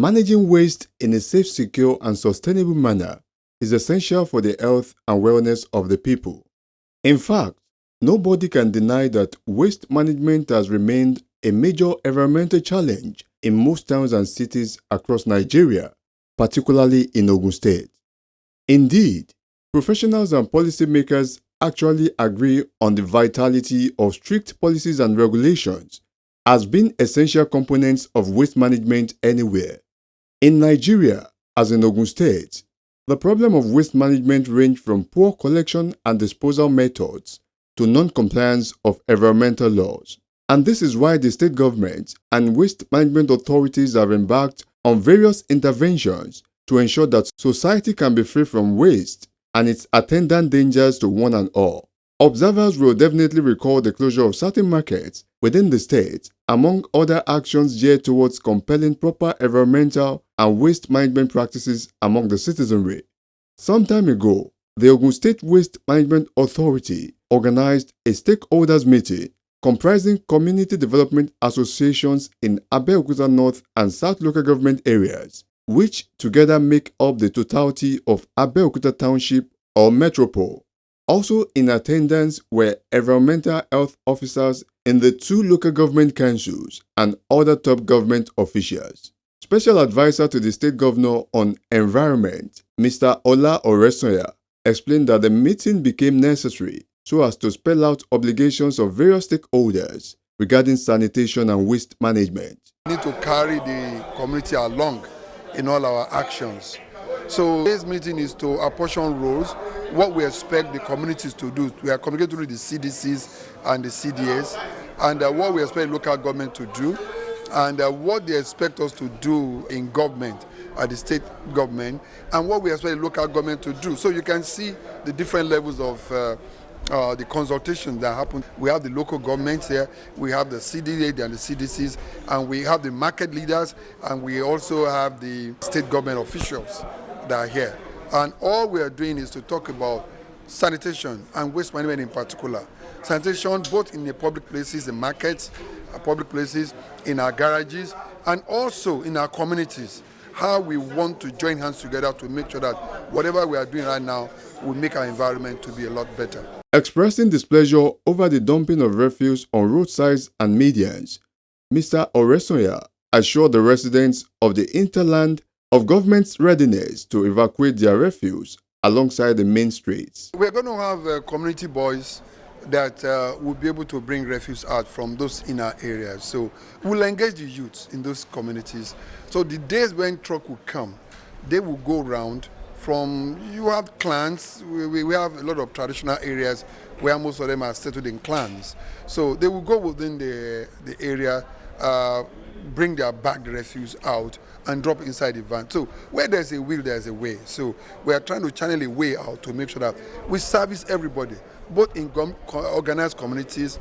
Managing waste in a safe, secure, and sustainable manner is essential for the health and wellness of the people. In fact, nobody can deny that waste management has remained a major environmental challenge in most towns and cities across Nigeria, particularly in Ogun State. Indeed, professionals and policymakers actually agree on the vitality of strict policies and regulations as being essential components of waste management anywhere. In Nigeria, as in Ogun State, the problem of waste management range from poor collection and disposal methods to non-compliance of environmental laws. And this is why the state government and waste management authorities have embarked on various interventions to ensure that society can be free from waste and its attendant dangers to one and all. Observers will definitely recall the closure of certain markets within the state, among other actions geared towards compelling proper environmental and waste management practices among the citizenry. Some time ago, the Ogun State Waste Management Authority organized a stakeholders meeting comprising community development associations in Abeokuta North and South local government areas, which together make up the totality of Abeokuta Township or Metropole. Also in attendance were environmental health officers in the 2 local government councils and other top government officials. Special advisor to the state governor on environment, Mr. Ola Oresoya, explained that the meeting became necessary so as to spell out obligations of various stakeholders regarding sanitation and waste management. We need to carry the community along in all our actions. So today's meeting is to apportion roles, what we expect the communities to do. We are communicating with the CDCs and the CDAs, and what we expect local government to do, and what they expect us to do in government, at the state government, and what we expect local government to do. So you can see the different levels of the consultation that happen. We have the local governments here, we have the CDA and the CDCs, and we have the market leaders, and we also have the state government officials that are here. And all we are doing is to talk about sanitation and waste management in particular. Sanitation both in the public places, the markets, public places, in our garages, and also in our communities. How we want to join hands together to make sure that whatever we are doing right now will make our environment to be a lot better. Expressing displeasure over the dumping of refuse on roadsides and medians, Mr. Oresoya assured the residents of the hinterland of government's readiness to evacuate their refuse alongside the main streets. We're going to have community boys that will be able to bring refuse out from those inner areas. So we'll engage the youths in those communities. So the days when truck will come, they will go around from, you have clans, we have a lot of traditional areas where most of them are settled in clans. So they will go within the area, bring their bagged refuse out and drop inside the van. So where there's a will, there's a way. So we are trying to channel a way out to make sure that we service everybody, both in organized communities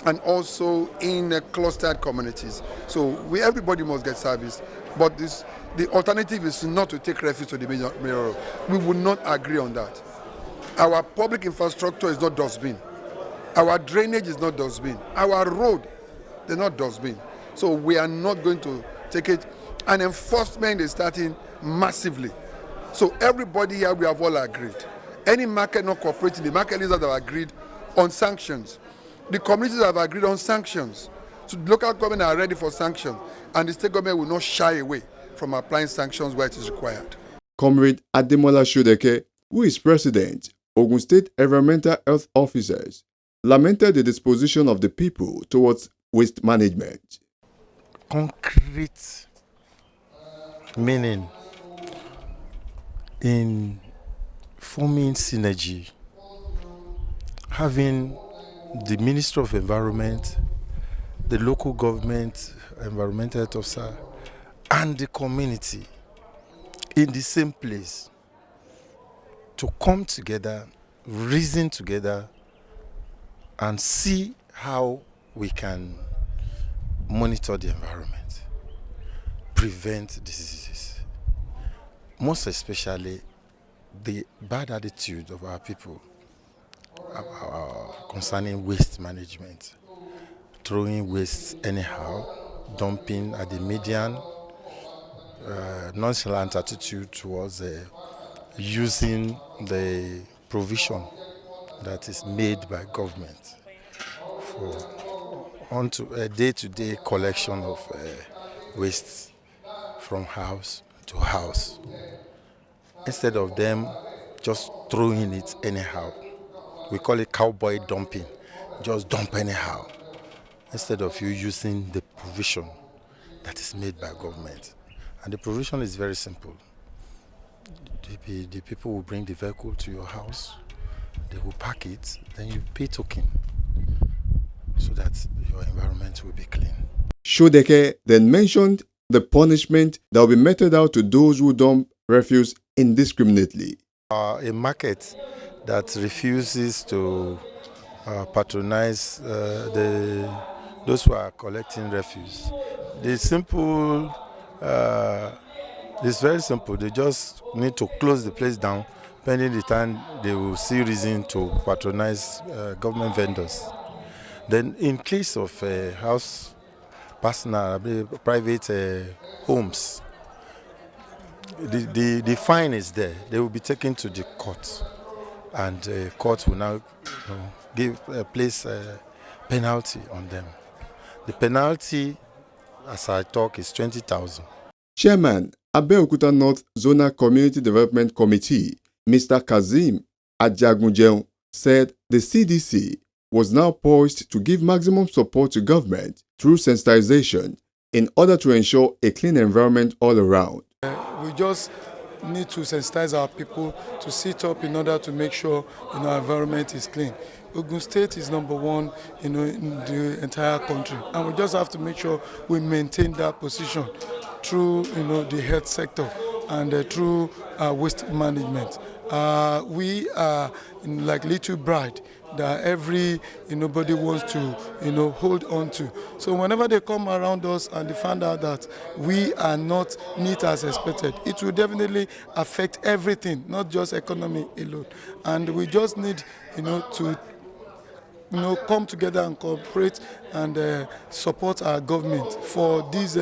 and also in clustered communities. So everybody must get service. But the alternative is not to take refuse to the main road. We would not agree on that. Our public infrastructure is not dustbin. Our drainage is not dustbin. Our road, they're not dustbin. So we are not going to take it. And enforcement is starting massively. So everybody here, we have all agreed. Any market not cooperating, the market leaders have agreed on sanctions. The communities have agreed on sanctions. So the local government are ready for sanctions. And the state government will not shy away from applying sanctions where it is required. Comrade Ademola Shodeke, who is president, Ogun State Environmental Health Officers, lamented the disposition of the people towards waste management. Concrete meaning in forming synergy, having the Minister of Environment, the local government, environmental health officer, and the community in the same place to come together, reason together, and see how we can monitor the environment, prevent diseases, most especially the bad attitude of our people concerning waste management, throwing waste anyhow, dumping at the median, nonchalant attitude towards using the provision that is made by government for onto a day-to-day collection of waste from house to house, instead of them just throwing it anyhow. We call it cowboy dumping. Just dump anyhow, instead of you using the provision that is made by government. And the provision is very simple. The people will bring the vehicle to your house, they will pack it, then you pay token so that your environment will be clean. Shodeke then mentioned the punishment that will be meted out to those who dump refuse indiscriminately. A market that refuses to patronize those who are collecting refuse. It's very simple. They just need to close the place down, pending the time they will see reason to patronize government vendors. Then, in case of house, personal, private homes, the fine is there. They will be taken to the court, and court will now place a penalty on them. The penalty, as I talk, is 20,000. Chairman, Abeokuta North Zonal Community Development Committee, Mr. Kazeem Ajagunjeun, said the CDC was now poised to give maximum support to government through sensitization in order to ensure a clean environment all around. We just need to sensitize our people to sit up in order to make sure our environment is clean. Ogun State is number one in the entire country, and we just have to make sure we maintain that position through the health sector and through waste management. We are like little bride that nobody wants to hold on to. So whenever they come around us and they find out that we are not neat as expected, it will definitely affect everything, not just economy alone. And we just need to come together and cooperate and support our government for this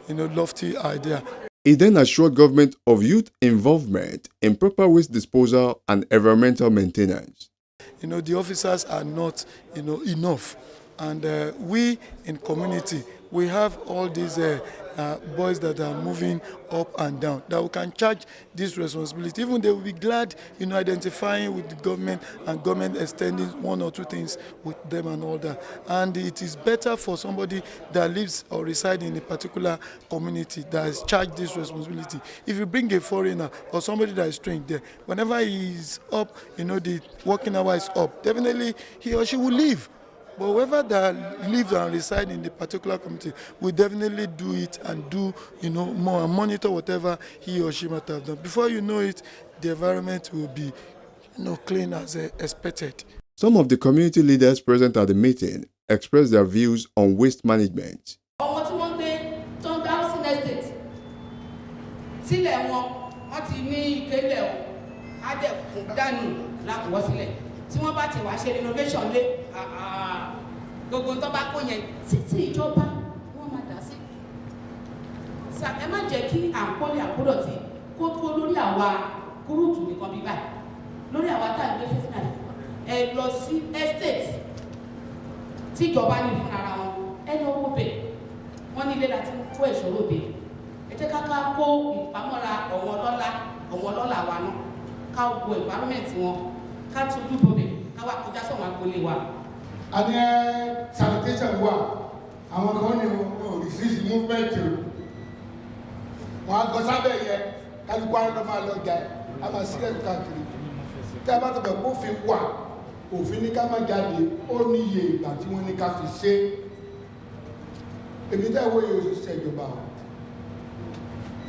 lofty idea. He then assured government of youth involvement in proper waste disposal and environmental maintenance. The officers are not enough, and we in community, we have all these boys that are moving up and down that we can charge this responsibility. Even they will be glad identifying with the government and government extending one or two things with them and all that. And it is better for somebody that lives or resides in a particular community that has charged this responsibility. If you bring a foreigner or somebody that is trained there, whenever he is up, the working hour is up, definitely he or she will leave. But whoever that lives and resides in the particular community will definitely do it and do more and monitor whatever he or she might have done. Before you know it, the environment will be clean as expected. Some of the community leaders present at the meeting expressed their views on waste management. Tí wọ́n bá ti wá ṣe renovation lé gbogbo tó bá kó yẹn títí ìjọba wọ́n máa dá sí. Ẹ má jẹ́ kí àkọlé àkúrọ̀tì kó lórí àwa gúrùpù nìkan bí báyìí, lórí àwa tá à ń gbé fẹ́sìnà ẹ lọ sí estate tí ìjọba ní fún ara wọn, ẹ lọ wó bẹ̀ wọ́n ní ilé láti kó ẹ̀ṣọ́ lóde, ẹ jẹ́ ká kó ìpamọ́ra ọ̀wọ́n ọlọ́lá wa náà ká wo environment wọn. A ní sanitation wà, àwọn kan ní resist movement wọn gọ sábẹ́ yẹ kálukú àwọn máa lọ jà á máa sílẹ̀ káàkiri. Tí a bá tọ̀bẹ̀ kófin wà, òfin ní ká má jáde, ó ní iye ìgbà tí wọ́n ní ká fi ṣe. Èmi tẹ́ wo yóò ṣiṣẹ́ ìjọba o,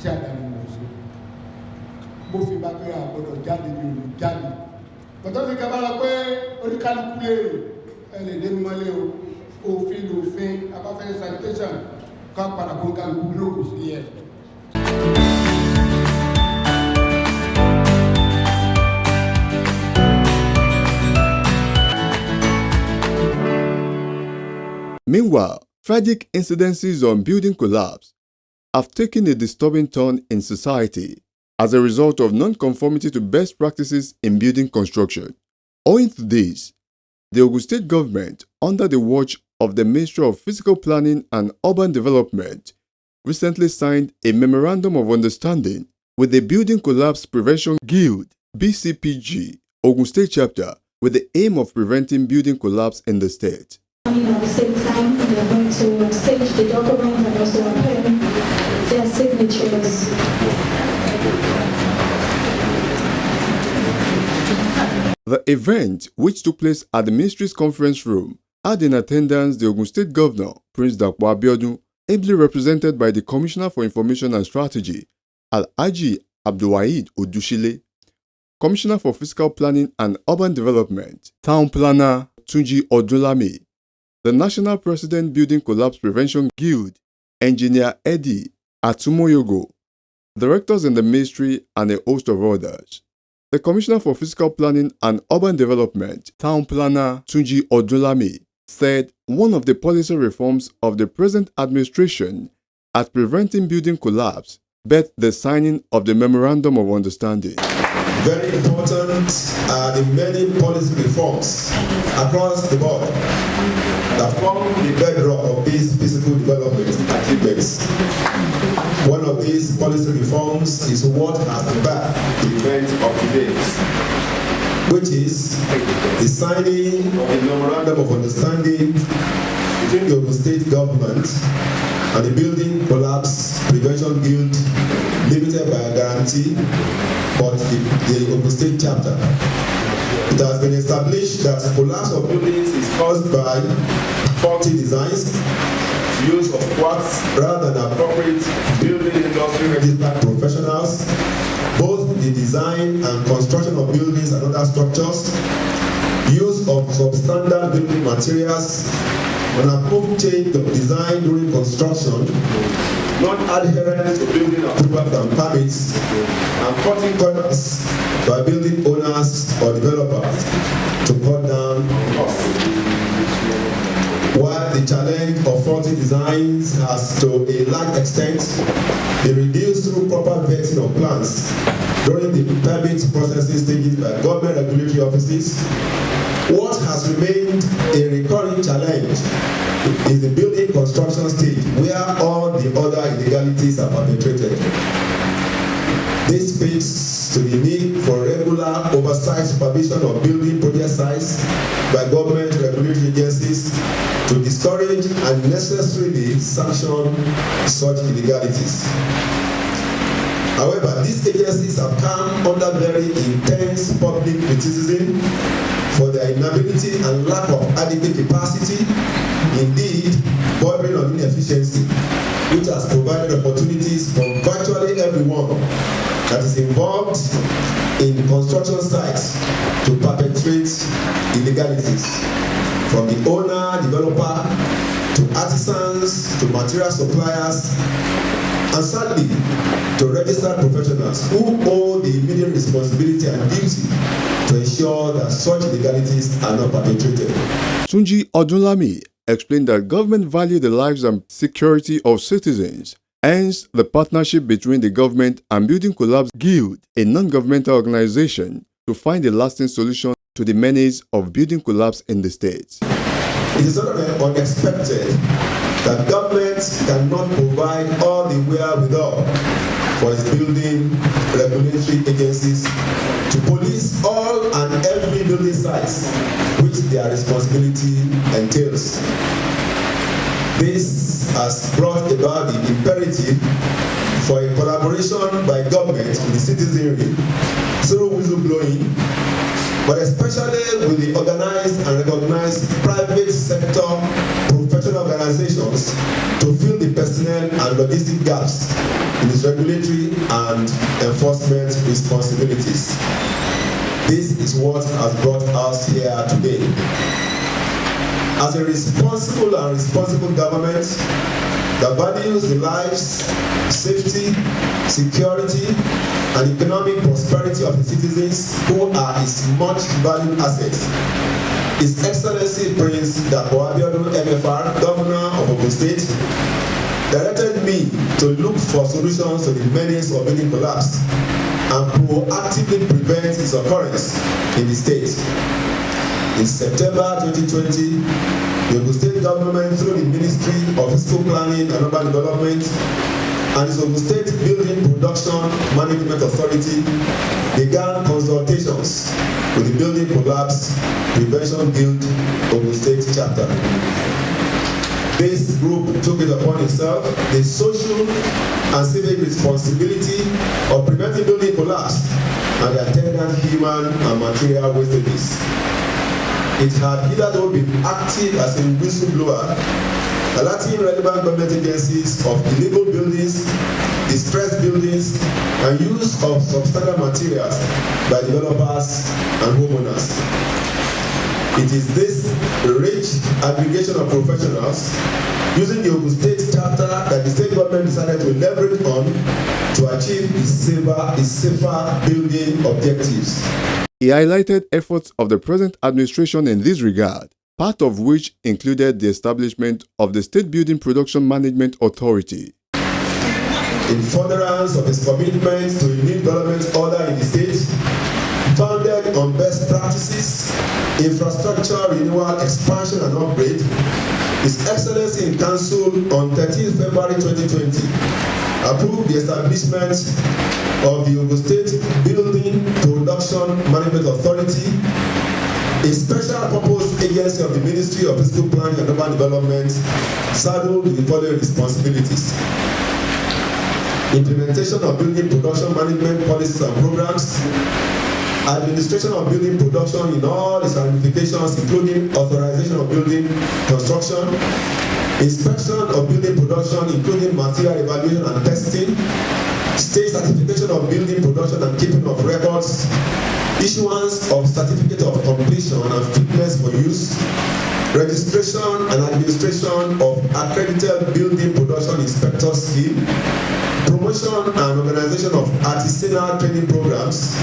ṣé àdáni mọ̀ ṣe. Bófin bá pé àgbọ̀dọ̀ jáde ní òun jáde. Bọ̀tọ́ fi kẹba lọ pé oníkálukú lè ẹlẹ́ dé mọ́lé òfin lòfin abáfẹ́ sanitation ká padà kó kálukú lókù sí ẹ̀. Meanwhile, tragic incidences on building collapse have taken a disturbing turn in society as a result of non-conformity to best practices in building construction. Owing to this, the Ogun State government, under the watch of the Ministry of Physical Planning and Urban Development, recently signed a Memorandum of Understanding with the Building Collapse Prevention Guild (BCPG) Ogun State chapter with the aim of preventing building collapse in the state. At the same time, they are going to stage the document and also append their signatures. The event, which took place at the ministry's conference room, had in attendance the Ogun State Governor, Prince Dapo Abiodun, ably represented by the Commissioner for Information and Strategy, Alhaji Abdulwahid Odushile, Commissioner for Physical Planning and Urban Development, Town Planner Tunji Odunlami, the National President Building Collapse Prevention Guild, Engineer Eddie Atumoyogo, directors in the ministry, and a host of others. The Commissioner for Physical Planning and Urban Development, Town Planner Tunji Odunlami, said one of the policy reforms of the present administration at preventing building collapse bet the signing of the Memorandum of Understanding. Very important are the many policy reforms across the board that form the bedrock of these physical development achievements. One of these policy reforms is what has birthed the event of today, which is the signing of the Memorandum of Understanding between the Ogun State government and the Building Collapse Prevention Guild, limited by a guarantee, but the Ogun State chapter. It has been established that collapse of buildings is caused by faulty designs, use of quartz rather than appropriate building industry registered professionals, both the design and construction of buildings and other structures, use of substandard building materials, unapproved change of design during construction, non-adherence to building approvals and permits, and cutting corners by building owners or developers to cut down costs. While the challenge of faulty designs has to a large extent been reduced through proper vetting of plans during the permit processing stages by government regulatory offices, what has remained a recurring challenge is the building construction stage, where all the other illegalities are perpetrated. This speaks to the need for regular oversight supervision of building project sites by government regulatory agencies to discourage and necessarily sanction such illegalities. However, these agencies have come under very intense public criticism for their inability and lack of adequate capacity, indeed bordering on inefficiency, which has provided opportunities for virtually everyone that is involved in construction sites to perpetrate illegalities, from the owner, developer, to artisans, to material suppliers, and sadly, to registered professionals who owe the immediate responsibility and duty to ensure that such illegalities are not perpetrated. Tunji Odunlami explained that government value the lives and security of citizens. Hence, the partnership between the government and Building Collapse Guild, a non-governmental organization, to find a lasting solution to the menace of building collapse in the state. It is not unexpected that government cannot provide all the wherewithal for its building regulatory agencies to police all and every building sites which their responsibility entails. This has brought about the imperative for a collaboration by government with the citizenry through whistleblowing, but especially with the organized and recognized private sector professional organizations to fill the personnel and logistic gaps in its regulatory and enforcement responsibilities. This is what has brought us here today. As a responsible and responsible government that values the lives, safety, security, and economic prosperity of the citizens who are its much valued assets, His Excellency Prince Dapo Abiodun MFR, Governor of Ogun State, directed instructed me to look for solutions to the menace of building collapse and proactively prevent its occurrence in the state. In September 2020, the Ogun State government, through the Ministry of Physical Planning and Urban Development and the Ogun State Building Production Management Authority, began consultations with the Building Collapse Prevention Guild Ogun State chapter. This group took it upon itself the social and civic responsibility of preventing building collapse and the attendant human and material wastages. It had hitherto been active as a whistleblower, alerting relevant government agencies of illegal buildings, distressed buildings, and use of substandard materials by developers and homeowners. It is this rich aggregation of professionals using the Ogun State chapter that the state government decided to leverage on to achieve its safer building objectives. He highlighted efforts of the present administration in this regard, part of which included the establishment of the State Building Production Management Authority. In furtherance of his commitment to a new development order in the state, founded on best practices, infrastructure renewal, expansion and upgrade, His Excellency in Council on 13 February 2020 approved the establishment of the Ogun State Building Production Management Authority, a special purpose agency of the Ministry of Physical Planning and Urban Development, saddled with the following responsibilities: implementation of building production management policies and programs, administration of building production in all its ramifications, including authorization of building construction, inspection of building production, including material evaluation and testing, state certification of building production and keeping of records, issuance of certificate of completion and fitness for use, registration and administration of accredited building production inspector scheme, promotion and organization of artisanal training programs,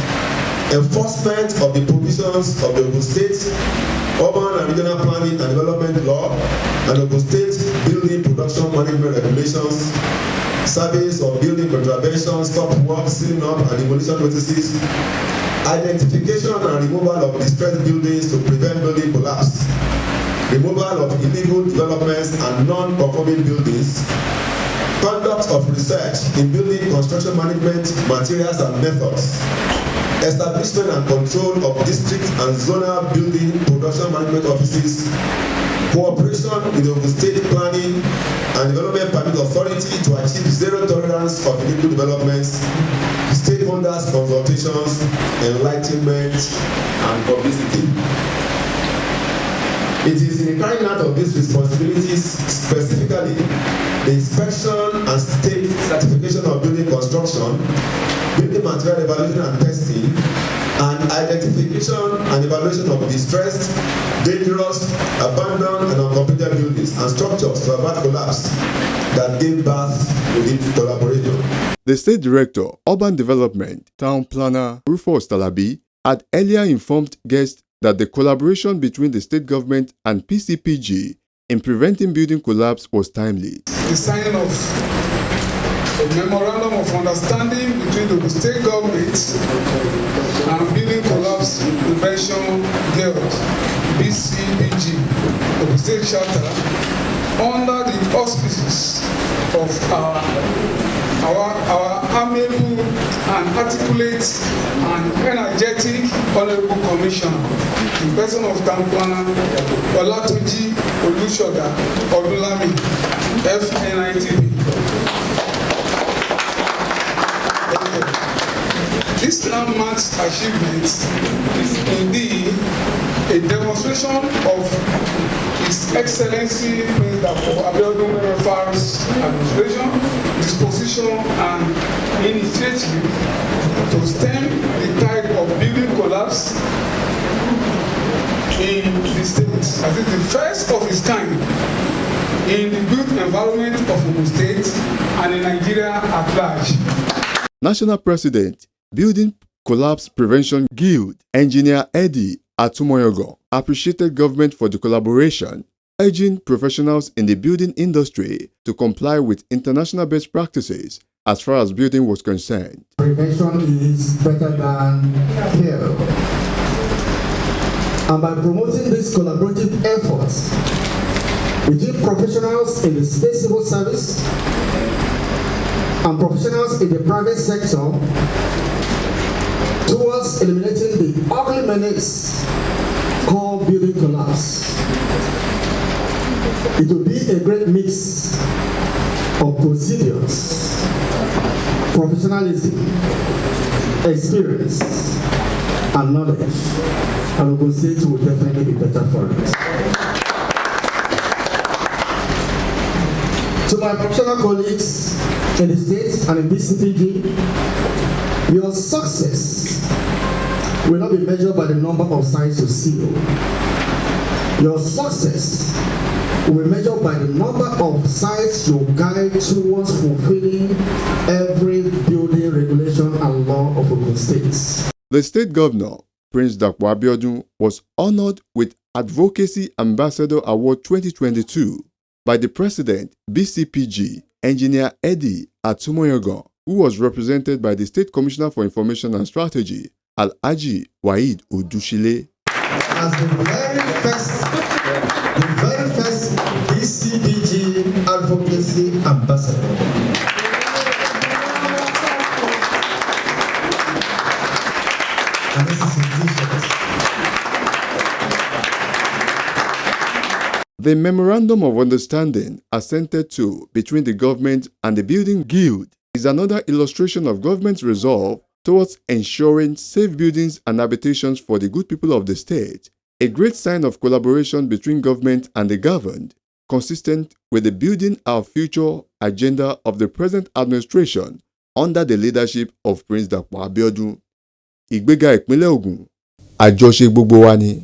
enforcement of the provisions of the Ogun State Urban and Regional Planning and Development Law and Ogun State Building Production Management Regulations, surveys of building contravention, stop work, sealing up and demolition notices, identification and removal of distressed buildings to prevent building collapse, removal of illegal developments and non-conforming buildings, conduct of research in building construction management materials and methods, establishment and control of district and zonal building production management offices, cooperation with the Ogun State Planning and Development Permit Authority to achieve zero tolerance of illegal developments, stakeholders consultations, enlightenment, and publicity. It is in the carrying out of these responsibilities, specifically the inspection and state certification of building construction, building material evaluation and testing, and identification and evaluation of distressed, dangerous, abandoned, and uncompleted buildings and structures to avert collapse that gave birth to this collaboration. The State Director, Urban Development, Town Planner Rufus Talabi, had earlier informed guests that the collaboration between the state government and PCPG in preventing building collapse was timely. The signing of a memorandum of understanding between the state government and Building Collapse Prevention Guild, BCPG, of the state charter, under the auspices of our amiable and articulate and energetic honorable commissioner, in person of town planner Olatunji Olusoga Odulami, FNITP. This landmark's achievement is indeed a demonstration of His Excellency Prince Dr. Abeokuta administration, disposition and initiative to stem the tide of building collapse in the state, as it is the first of its kind in the built environment of Ogun State and in Nigeria at large. National President, Building Collapse Prevention Guild, Engineer Eddie Atumoyogo, appreciated government for the collaboration urging professionals in the building industry to comply with international best practices as far as building was concerned. Prevention is better than cure. And by promoting these collaborative efforts between professionals in the state civil service and professionals in the private sector towards eliminating the ugly menace called building collapse, it will be a great mix of procedures, professionalism, experience, and knowledge, and Ogun State will definitely be better for it. To my professional colleagues in the state and in BCPG, your success will not be measured by the number of sites you seal. Your success will be measured by the number of sites you guide towards fulfilling every building regulation and law of Ogun State. The state governor, Prince Dapo Abiodun, was honored with Advocacy Ambassador Award 2022 by the President, BCPG, Engineer Eddie Atumoyogon, who was represented by the State Commissioner for Information and Strategy, Alhaji Waheed Odushile. As the very first BCPG Advocacy Ambassador. And this is a t-shirt. The Memorandum of Understanding assented to between the government and the Building Guild is another illustration of government's resolve towards ensuring safe buildings and habitations for the good people of the state, a great sign of collaboration between government and the governed, consistent with the Building Our Future agenda of the present administration under the leadership of Prince Dapo Abiodun. Ìgbéga ìpínlẹ̀ Ògùn, àjọṣe gbogbo wa ni.